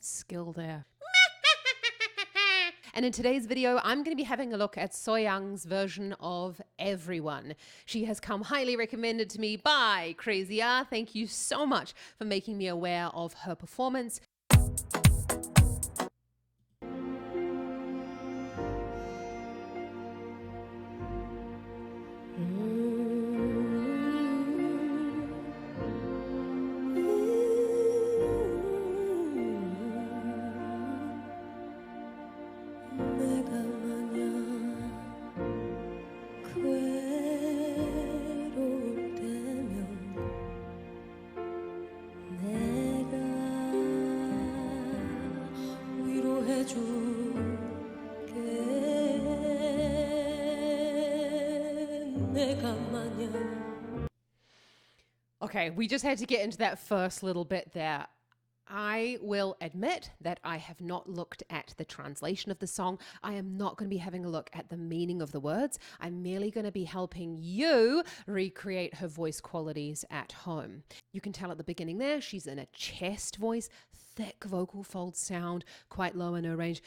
that skill there. And in today's video, I'm going to be having a look at Sohyang's version of Everyone. She has come highly recommended to me by Crazy R. Thank you so much for making me aware of her performance. Okay, we just had to get into that first little bit there. I will admit that I have not looked at the translation of the song. I am not going to be having a look at the meaning of the words. I'm merely going to be helping you recreate her voice qualities at home. You can tell at the beginning there, she's in a chest voice, thick vocal fold sound, quite low in her range.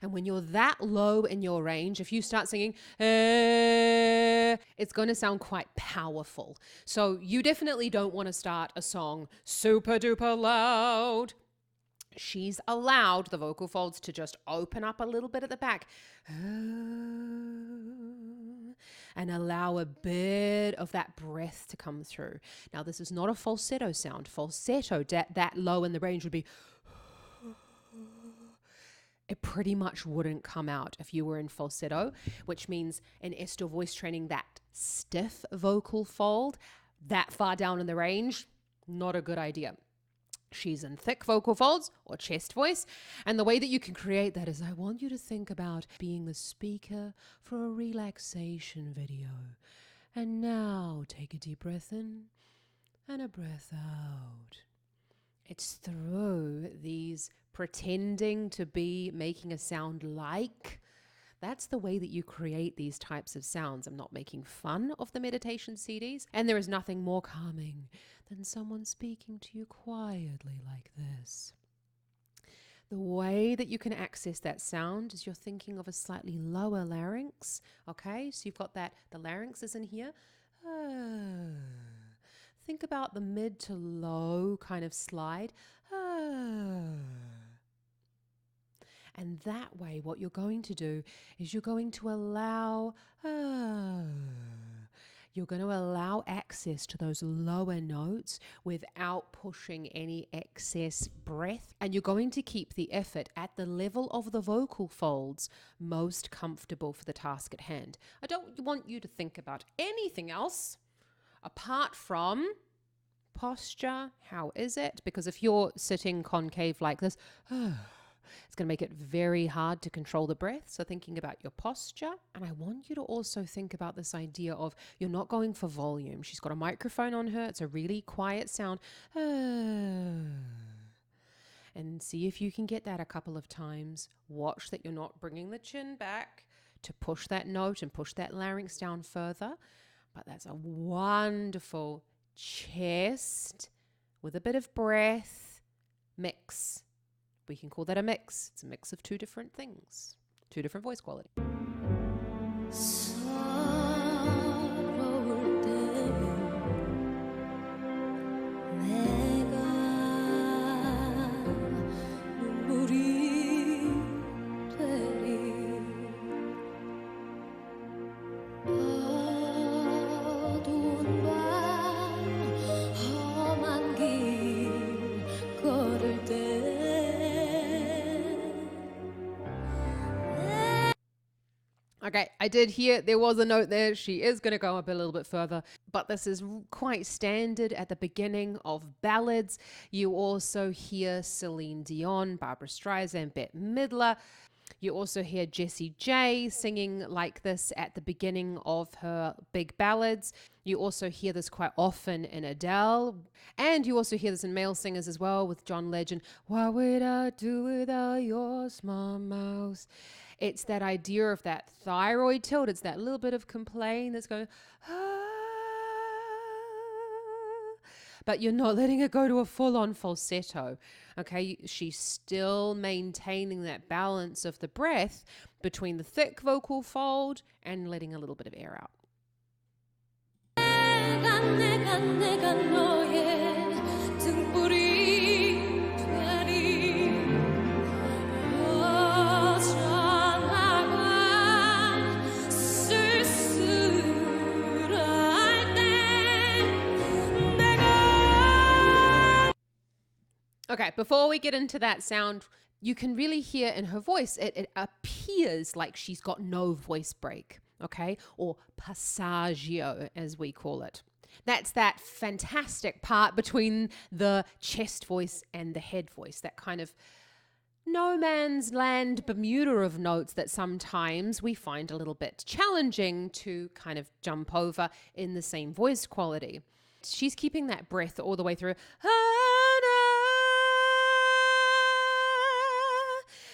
And when you're that low in your range, if you start singing, it's going to sound quite powerful. So you definitely don't want to start a song super duper loud. She's allowed the vocal folds to just open up a little bit at the back and allow a bit of that breath to come through. Now, this is not a falsetto sound. Falsetto, that low in the range would be, it pretty much wouldn't come out if you were in falsetto, which means in Estill voice training, that stiff vocal fold, that far down in the range, not a good idea. She's in thick vocal folds or chest voice. And the way that you can create that is I want you to think about being the speaker for a relaxation video. And now take a deep breath in and a breath out. It's through these pretending to be making a sound like. That's the way that you create these types of sounds. I'm not making fun of the meditation CDs. And there is nothing more calming than someone speaking to you quietly like this. The way that you can access that sound is you're thinking of a slightly lower larynx. Okay, so you've got that, the larynx is in here. Think about the mid to low kind of slide. And that way, what you're going to do is you're going to allow access to those lower notes without pushing any excess breath. And you're going to keep the effort at the level of the vocal folds most comfortable for the task at hand. I don't want you to think about anything else apart from posture. How is it? Because if you're sitting concave like this, it's going to make it very hard to control the breath. So thinking about your posture. And I want you to also think about this idea of you're not going for volume. She's got a microphone on her. It's a really quiet sound. And see if you can get that a couple of times. Watch that you're not bringing the chin back to push that note and push that larynx down further. But that's a wonderful chest with a bit of breath mix. We can call that a mix. It's a mix of two different things, two different voice quality. Okay, I did hear there was a note there. She is going to go up a little bit further, but this is quite standard at the beginning of ballads. You also hear Celine Dion, Barbra Streisand, Bette Midler. You also hear Jessie J singing like this at the beginning of her big ballads. You also hear this quite often in Adele. And you also hear this in male singers as well with John Legend. What would I do without your small mouth? It's that idea of that thyroid tilt. It's that little bit of complaint that's going, ah. but you're not letting it go to a full-on falsetto. Okay, she's still maintaining that balance of the breath between the thick vocal fold and letting a little bit of air out. Okay, before we get into that sound, you can really hear in her voice, it appears like she's got no voice break, okay? Or passaggio, as we call it. That's that fantastic part between the chest voice and the head voice, that kind of no man's land Bermuda of notes that sometimes we find a little bit challenging to kind of jump over in the same voice quality. She's keeping that breath all the way through.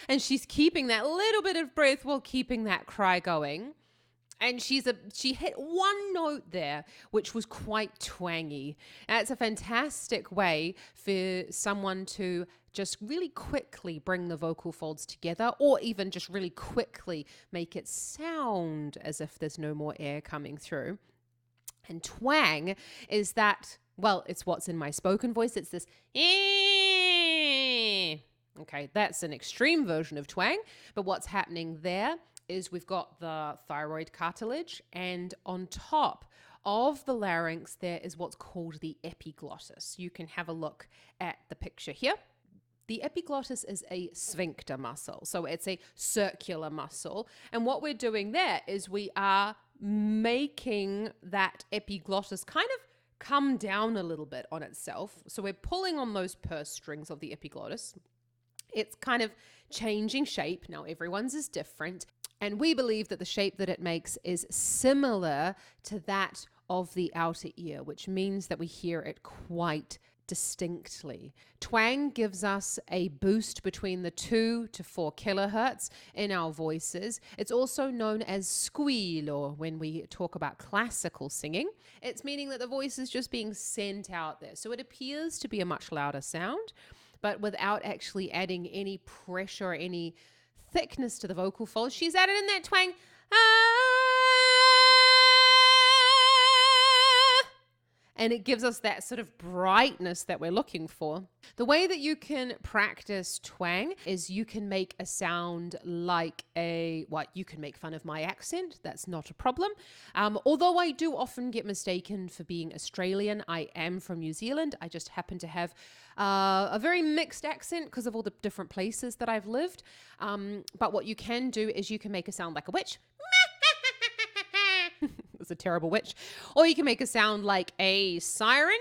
And she's keeping that little bit of breath while keeping that cry going. And she hit one note there, which was quite twangy. And it's a fantastic way for someone to just really quickly bring the vocal folds together, or even just really quickly make it sound as if there's no more air coming through. And twang is that, well, it's what's in my spoken voice. It's this okay, that's an extreme version of twang, but what's happening there is we've got the thyroid cartilage, and on top of the larynx there is what's called the epiglottis. You can have a look at the picture here. The epiglottis is a sphincter muscle, so it's a circular muscle, and what we're doing there is we are making that epiglottis kind of come down a little bit on itself. So we're pulling on those purse strings of the epiglottis. It's kind of changing shape. Now, everyone's is different. And we believe that the shape that it makes is similar to that of the outer ear, which means that we hear it quite distinctly. Twang gives us a boost between the 2 to 4 kilohertz in our voices. It's also known as squeal, when we talk about classical singing. It's meaning that the voice is just being sent out there. So it appears to be a much louder sound, but without actually adding any pressure or any thickness to the vocal folds. She's added in that twang. And it gives us that sort of brightness that we're looking for. The way that you can practice twang is you can make a sound like you can make fun of my accent. That's not a problem. Although I do often get mistaken for being Australian, I am from New Zealand. I just happen to have a very mixed accent because of all the different places that I've lived. But what you can do is you can make a sound like a witch. It's a terrible witch. Or you can make a sound like a siren.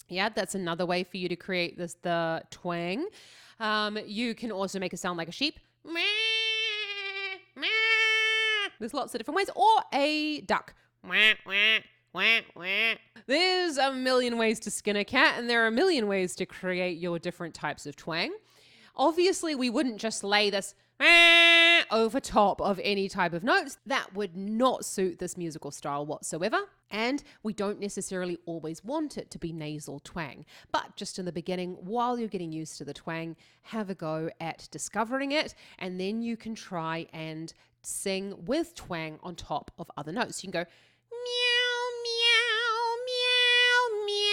Yeah, that's another way for you to create the twang. You can also make a sound like a sheep. There's lots of different ways. Or a duck. There's a million ways to skin a cat, and there are a million ways to create your different types of twang. Obviously, we wouldn't just lay this over top of any type of notes. That would not suit this musical style whatsoever. And we don't necessarily always want it to be nasal twang. But just in the beginning, while you're getting used to the twang, have a go at discovering it. And then you can try and sing with twang on top of other notes. You can go meow, meow, meow, meow,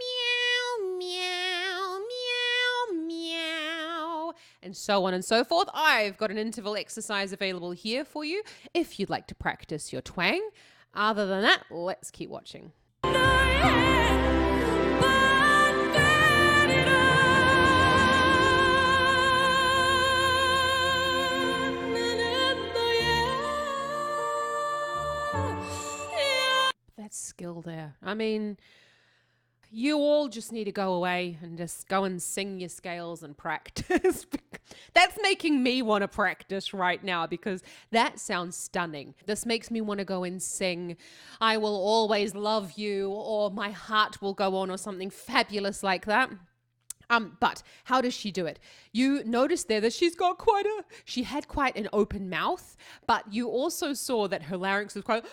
meow, meow, meow, meow, and so on and so forth. I've got an interval exercise available here for you if you'd like to practice your twang. Other than that, let's keep watching. That's skill there. I mean, you all just need to go away and just go and sing your scales and practice. That's making me want to practice right now because that sounds stunning. This makes me want to go and sing I Will Always Love You, or My Heart Will Go On, or something fabulous like that. But how does she do it? You notice there that she had quite an open mouth, but you also saw that her larynx was quite.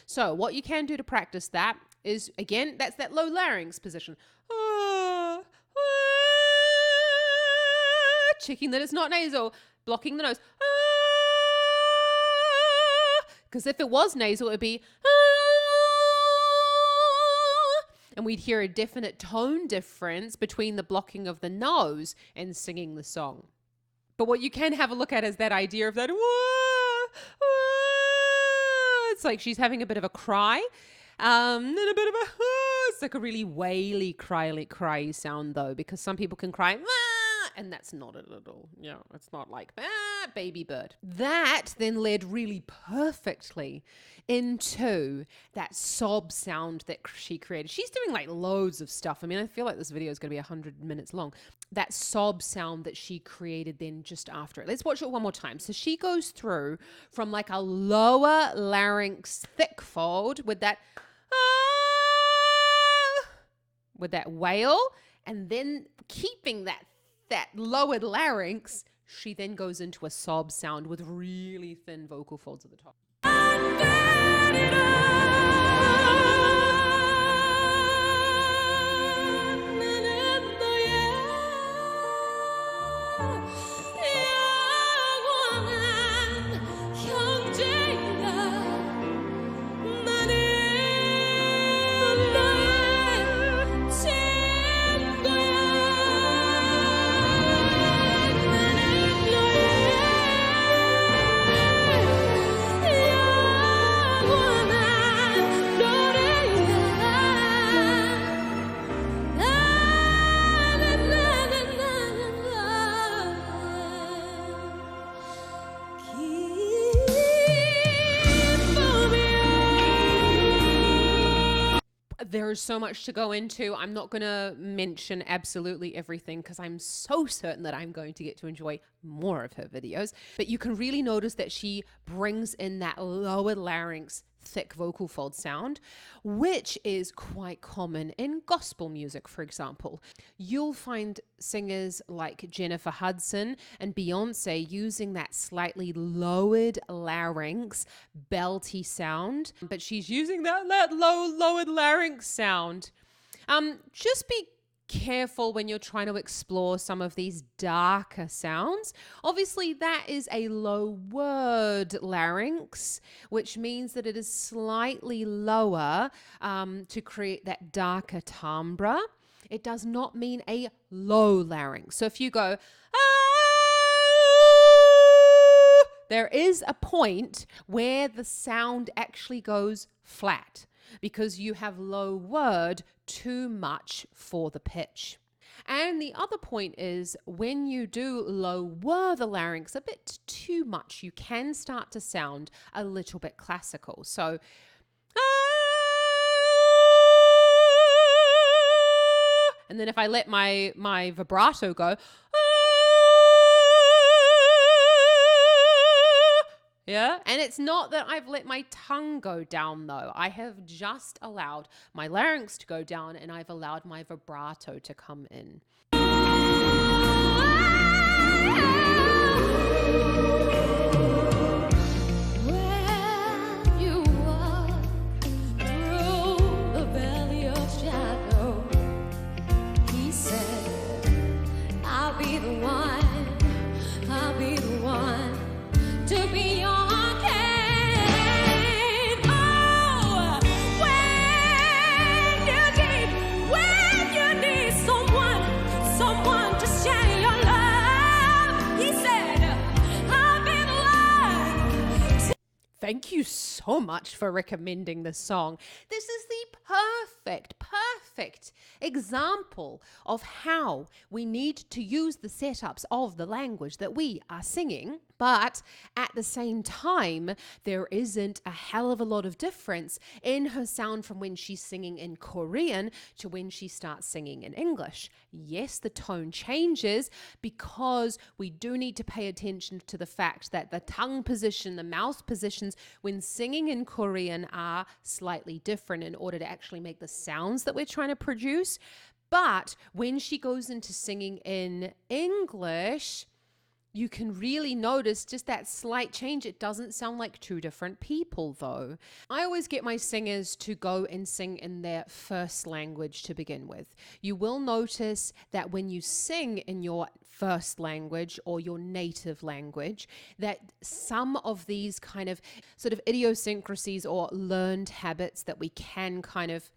So what you can do to practice that is, again, that's that low larynx position. Checking that it's not nasal, blocking the nose. Because if it was nasal, it would be. And we'd hear a definite tone difference between the blocking of the nose and singing the song. But what you can have a look at is that idea of that. It's like she's having a bit of a cry. And a bit of a. It's like a really waily, cry sound, though, because some people can cry. And that's not it at all. Yeah, it's not like baby bird. That then led really perfectly into that sob sound that she created. She's doing like loads of stuff. I mean, I feel like this video is going to be 100 minutes long. That sob sound that she created then just after it. Let's watch it one more time. So she goes through from like a lower larynx thick fold with that wail, and then keeping that lowered larynx, she then goes into a sob sound with really thin vocal folds at the top. There is so much to go into. I'm not going to mention absolutely everything because I'm so certain that I'm going to get to enjoy more of her videos. But you can really notice that she brings in that lower larynx thick vocal fold sound, which is quite common in gospel music, for example. You'll find singers like Jennifer Hudson and Beyonce using that slightly lowered larynx, belty sound, but she's using that lowered larynx sound. Just be careful when you're trying to explore some of these darker sounds. Obviously, that is a lowered larynx, which means that it is slightly lower to create that darker timbre. It does not mean a low larynx. So if you go, there is a point where the sound actually goes flat, because you have lowered too much for the pitch. And the other point is when you do lower the larynx a bit too much, you can start to sound a little bit classical. So, and then if I let my vibrato go, yeah, and it's not that I've let my tongue go down, though. I have just allowed my larynx to go down, and I've allowed my vibrato to come in. When you walk through the valley of shadow, he said, I'll be the one to be your Thank you so much for recommending this song. This is the perfect example of how we need to use the setups of the language that we are singing. But at the same time, there isn't a hell of a lot of difference in her sound from when she's singing in Korean to when she starts singing in English. Yes, the tone changes because we do need to pay attention to the fact that the tongue position, the mouth positions when singing in Korean are slightly different in order to actually make the sounds that we're trying to produce. But when she goes into singing in English, you can really notice just that slight change. It doesn't sound like two different people though. I always get my singers to go and sing in their first language to begin with. You will notice that when you sing in your first language or your native language, that some of these kind of sort of idiosyncrasies or learned habits that we can kind of,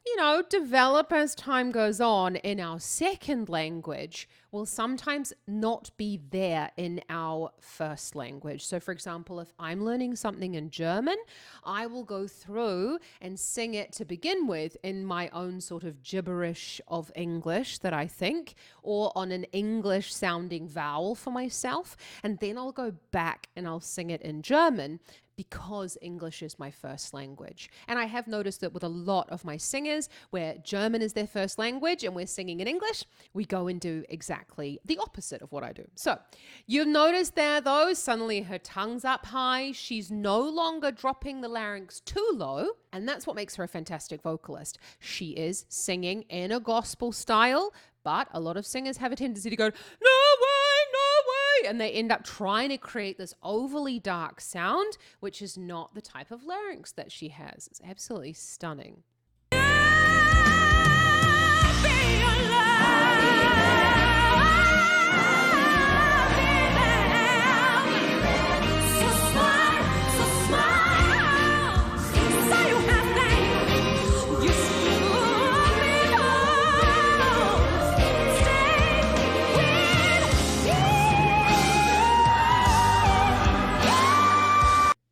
develop as time goes on in our second language will sometimes not be there in our first language. So for example, if I'm learning something in German, I will go through and sing it to begin with in my own sort of gibberish of English that I think, or on an English sounding vowel for myself. And then I'll go back and I'll sing it in German, because English is my first language. And I have noticed that with a lot of my singers, where German is their first language and we're singing in English, we go and do exactly the opposite of what I do. So you've noticed there though, suddenly her tongue's up high. She's no longer dropping the larynx too low. And that's what makes her a fantastic vocalist. She is singing in a gospel style, but a lot of singers have a tendency to go, no way, no way. And they end up trying to create this overly dark sound, which is not the type of larynx that she has. It's absolutely stunning.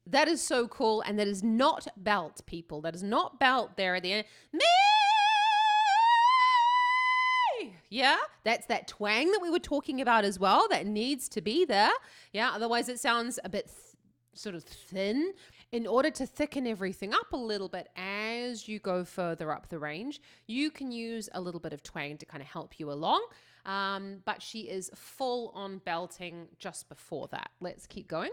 That is so cool, and that is not belt, people. That is not belt there at the end. Me! Yeah, that's that twang that we were talking about as well. That needs to be there. Yeah, otherwise it sounds a bit sort of thin. In order to thicken everything up a little bit as you go further up the range, you can use a little bit of twang to kind of help you along. But she is full on belting just before that. Let's keep going.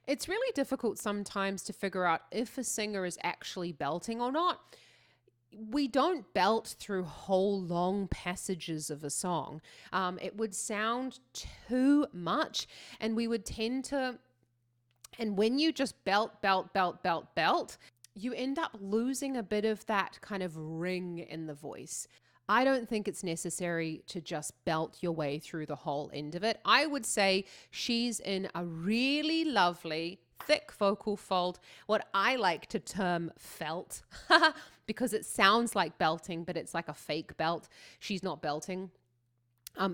It's really difficult sometimes to figure out if a singer is actually belting or not. We don't belt through whole long passages of a song. It would sound too much, and we would tend to, and when you just belt, you end up losing a bit of that kind of ring in the voice. I don't think it's necessary to just belt your way through the whole end of it. I would say she's in a really lovely, thick vocal fold, what I like to term felt, because it sounds like belting, but it's like a fake belt. She's not belting.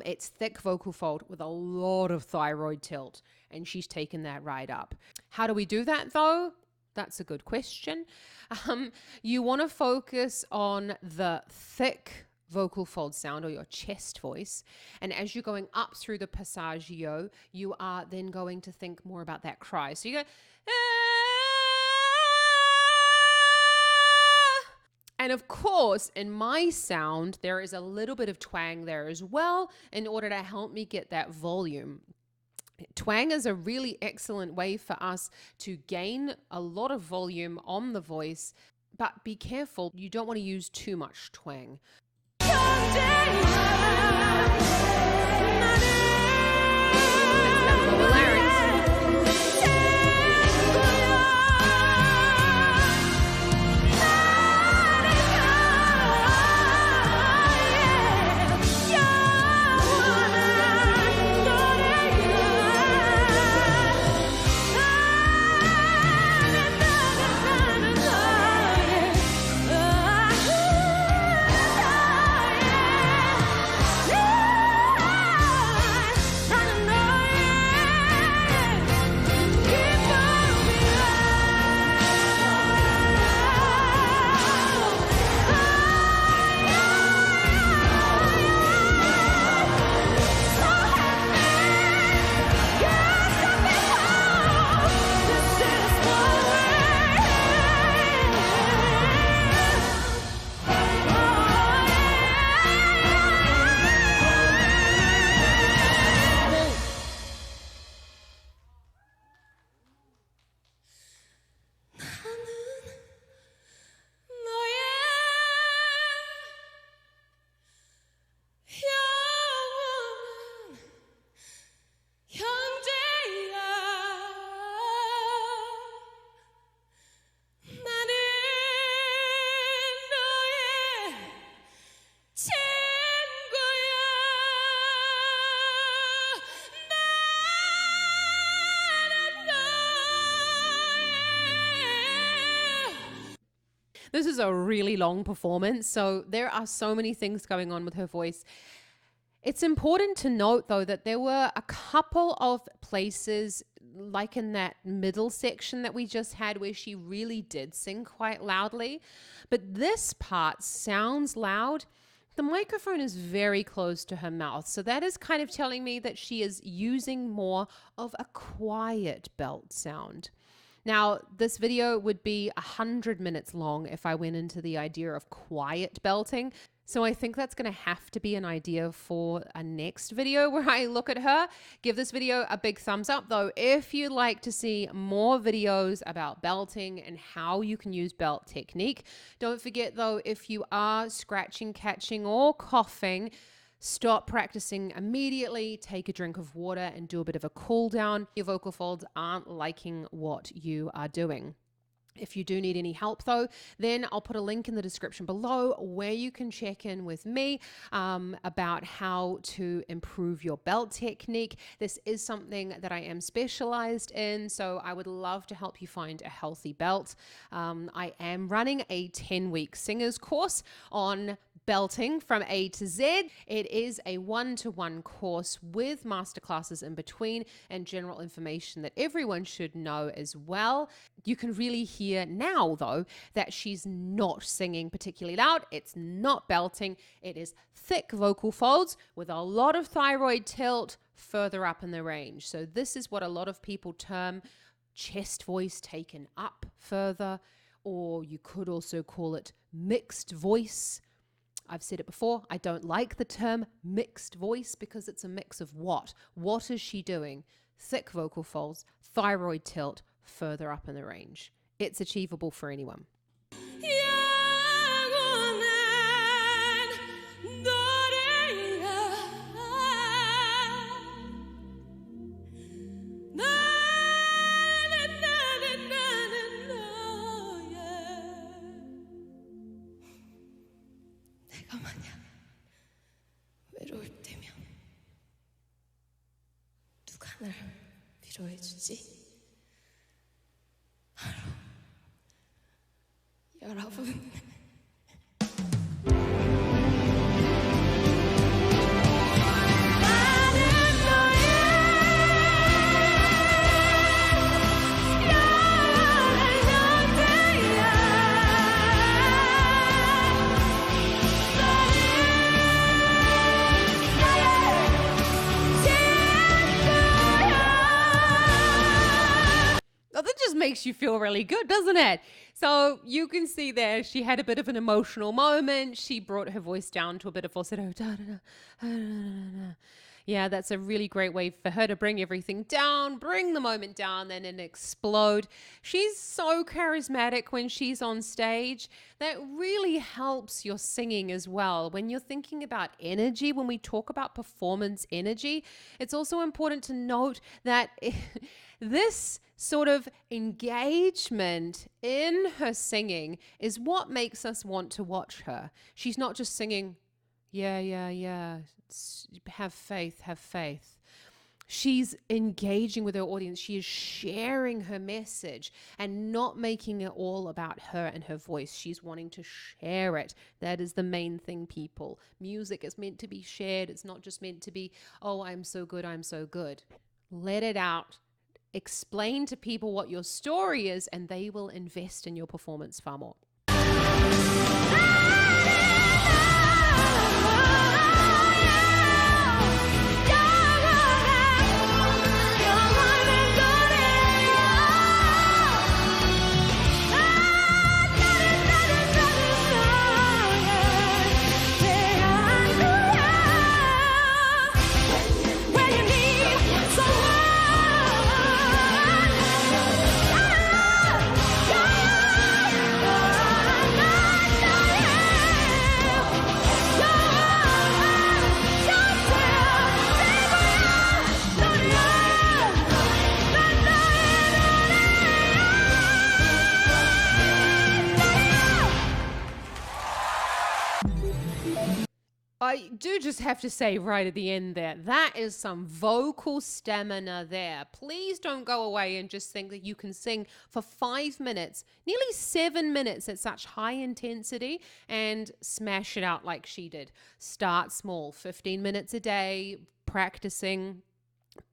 It's thick vocal fold with a lot of thyroid tilt, and she's taken that right up. How do we do that though? That's a good question. You want to focus on the thick vocal fold sound, or your chest voice, and as you're going up through the passaggio, you are then going to think more about that cry. So you go, and of course in my sound there is a little bit of twang there as well in order to help me get that volume. Twang is a really excellent way for us to gain a lot of volume on the voice, but be careful, you don't want to use too much twang. this is a really long performance, so there are so many things going on with her voice. It's important to note, though, that there were a couple of places, like in that middle section that we just had, where she really did sing quite loudly. But this part sounds loud. The microphone is very close to her mouth, so that is kind of telling me that she is using more of a quiet belt sound. Now, this video would be 100 minutes long if I went into the idea of quiet belting. So I think that's going to have to be an idea for a next video where I look at her. Give this video a big thumbs up, though, if you'd like to see more videos about belting and how you can use belt technique. Don't forget, though, if you are scratching, catching, or coughing, stop practicing immediately, take a drink of water, and do a bit of a cool down. Your vocal folds aren't liking what you are doing. If you do need any help, though, then I'll put a link in the description below where you can check in with me about how to improve your belt technique. This is something that I am specialized in, so I would love to help you find a healthy belt. I am running a 10-week singers course on belting from A to Z. It is a one-to-one course with masterclasses in between and general information that everyone should know as well. You can really hear now, though, that she's not singing particularly loud. It's not belting. It is thick vocal folds with a lot of thyroid tilt further up in the range. So this is what a lot of people term chest voice taken up further, or you could also call it mixed voice. I've said it before, I don't like the term mixed voice because it's a mix of what? What is she doing? Thick vocal folds, thyroid tilt, further up in the range. It's achievable for anyone. 내가 만약 외로울 때면 누가 날 위로해주지? 바로 여러분. Makes you feel really good, doesn't it? So you can see there she had a bit of an emotional moment. She brought her voice down to a bit of falsetto. Yeah, that's a really great way for her to bring everything down, bring the moment down, and then explode. She's so charismatic when she's on stage. That really helps your singing as well. When you're thinking about energy, when we talk about performance energy, it's also important to note that this sort of engagement in her singing is what makes us want to watch her. She's not just singing, yeah, have faith, have faith. She's engaging with her audience. She is sharing her message and not making it all about her and her voice. She's wanting to share it. That is the main thing, people. Music is meant to be shared. It's not just meant to be, oh, I'm so good, I'm so good. Let it out. Explain to people what your story is, and they will invest in your performance far more. I do just have to say right at the end there, that is some vocal stamina there. Please don't go away and just think that you can sing for 5 minutes, nearly 7 minutes at such high intensity and smash it out like she did. Start small, 15 minutes a day, practicing.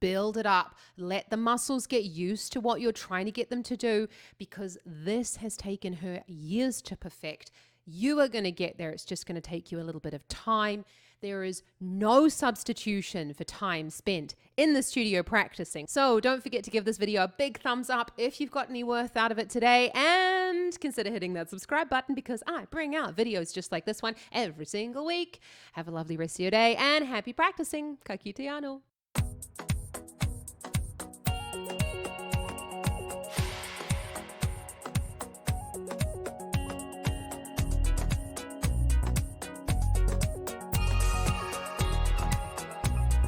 Build it up. Let the muscles get used to what you're trying to get them to do, because this has taken her years to perfect. You are going to get there. It's just going to take you a little bit of time. There is no substitution for time spent in the studio practicing. So don't forget to give this video a big thumbs up if you've got any worth out of it today, and consider hitting that subscribe button because I bring out videos just like this one every single week. Have a lovely rest of your day and happy practicing. Ka kite anō.